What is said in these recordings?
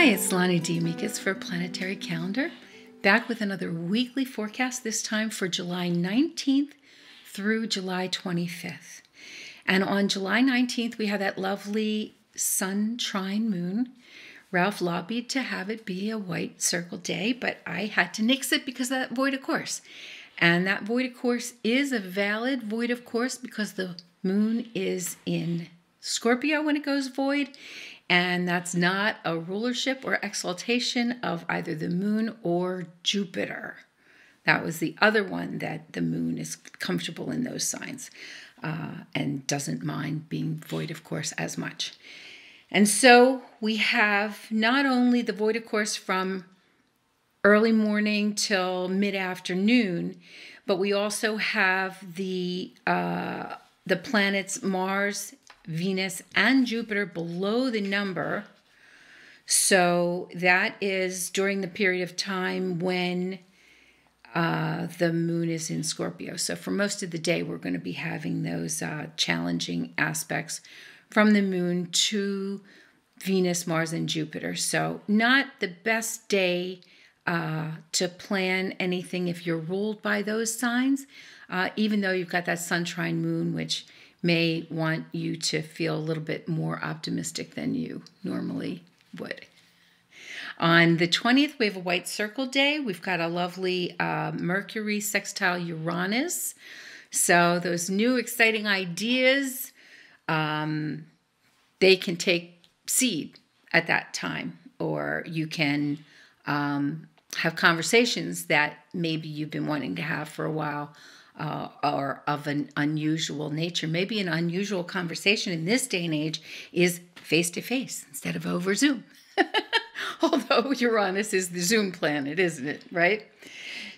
Hi, it's Lonnie D'Amicis for Planetary Calendar, back with another weekly forecast, this time for July 19th through July 25th. And on July 19th, we have that lovely sun trine moon. Ralph lobbied to have it be a white circle day, but I had to nix it because of that void of course. And that void of course is a valid void of course because the moon is in Scorpio when it goes void, and that's not a rulership or exaltation of either the moon or Jupiter. That was the other one that the moon is comfortable in those signs and doesn't mind being void of course as much. And so we have not only the void of course from early morning till mid-afternoon, but we also have the planets Mars, Venus, and Jupiter below the number. So that is during the period of time when the moon is in Scorpio. So for most of the day, we're going to be having those challenging aspects from the moon to Venus, Mars, and Jupiter. So not the best day to plan anything if you're ruled by those signs, even though you've got that sun trine moon, which may want you to feel a little bit more optimistic than you normally would. On the 20th, we have a white circle day. We've got a lovely Mercury sextile Uranus. So those new exciting ideas, they can take seed at that time, or you can have conversations that maybe you've been wanting to have for a while, or of an unusual nature. Maybe an unusual conversation in this day and age is face-to-face instead of over Zoom. Although Uranus is the Zoom planet, isn't it, right?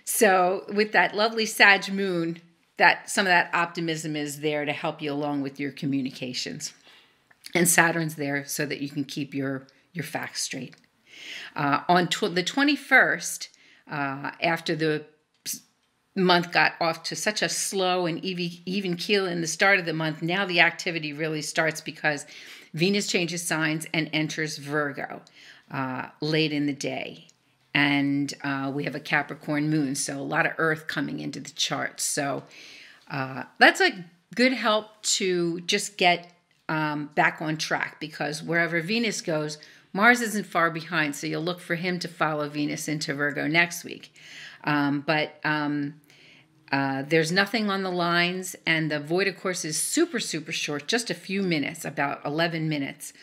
So with that lovely Sag moon, that some of that optimism is there to help you along with your communications. And Saturn's there so that you can keep your facts straight. On the 21st, after the month got off to such a slow and even keel in the start of the month, now the activity really starts because Venus changes signs and enters Virgo late in the day. And we have a Capricorn moon, so a lot of Earth coming into the chart. So that's a good help to just get back on track, because wherever Venus goes, Mars isn't far behind, so you'll look for him to follow Venus into Virgo next week. There's nothing on the lines, and the void, of course, is super, super short, just a few minutes, about 11 minutes.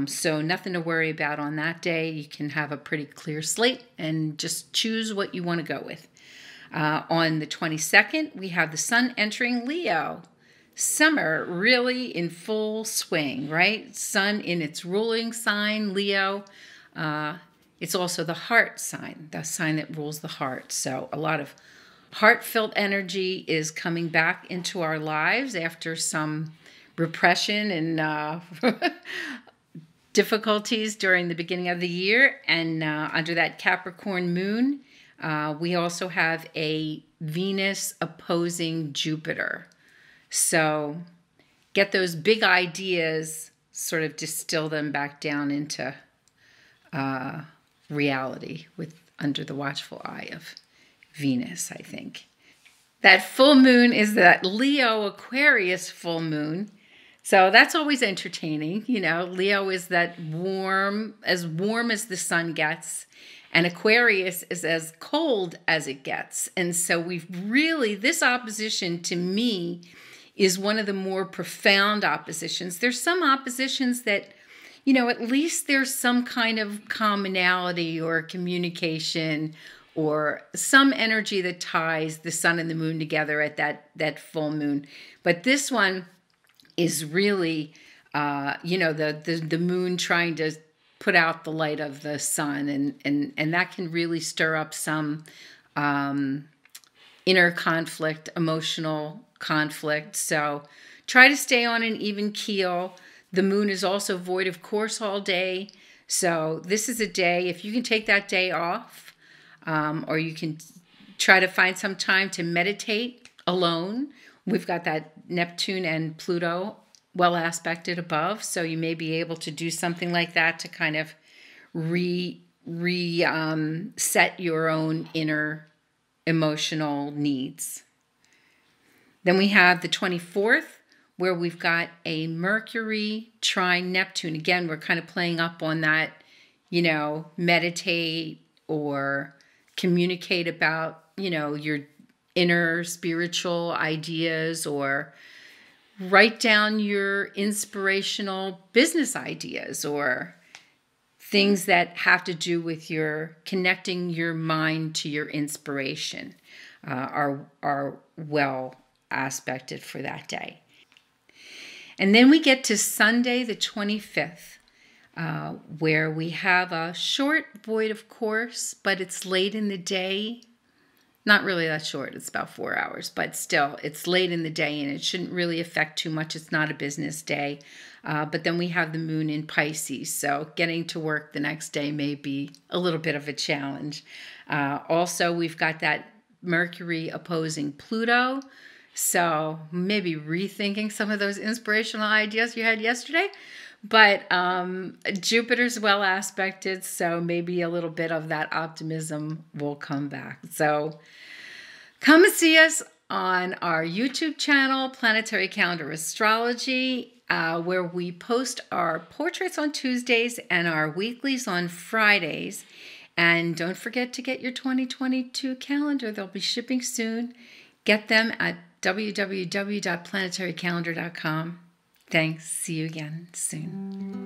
So nothing to worry about on that day. You can have a pretty clear slate and just choose what you want to go with. On the 22nd, we have the sun entering Leo. Summer really in full swing, right? Sun in its ruling sign, Leo. It's also the heart sign, the sign that rules the heart. So a lot of heart-filled energy is coming back into our lives after some repression and difficulties during the beginning of the year. And under that Capricorn moon, we also have a Venus opposing Jupiter. So get those big ideas, sort of distill them back down into reality under the watchful eye of Venus, I think. That full moon is that Leo Aquarius full moon. So that's always entertaining. You know, Leo is that warm as the sun gets, and Aquarius is as cold as it gets. And so this opposition to me is one of the more profound oppositions. There's some oppositions that, you know, at least there's some kind of commonality or communication or some energy that ties the sun and the moon together at that full moon. But this one is really, the moon trying to put out the light of the sun, and that can really stir up some inner conflict, emotional conflict. So try to stay on an even keel. The moon is also void of course all day. So this is a day, if you can take that day off, or you can try to find some time to meditate alone. We've got that Neptune and Pluto well aspected above, so you may be able to do something like that to kind of set your own inner emotional needs. Then we have the 24th, where we've got a Mercury trine Neptune. Again, we're kind of playing up on that, meditate or communicate about, your inner spiritual ideas, or write down your inspirational business ideas, or things that have to do with your connecting your mind to your inspiration are well aspected for that day. And then we get to Sunday the 25th, where we have a short void, of course, but it's late in the day. Not really that short, it's about 4 hours, but still, it's late in the day and it shouldn't really affect too much. It's not a business day. But then we have the moon in Pisces, so getting to work the next day may be a little bit of a challenge. Also, we've got that Mercury opposing Pluto, so maybe rethinking some of those inspirational ideas you had yesterday. But Jupiter's well aspected, so maybe a little bit of that optimism will come back. So come and see us on our YouTube channel, Planetary Calendar Astrology, where we post our portraits on Tuesdays and our weeklies on Fridays. And don't forget to get your 2022 calendar. They'll be shipping soon. Get them at www.planetarycalendar.com. Thanks. See you again soon.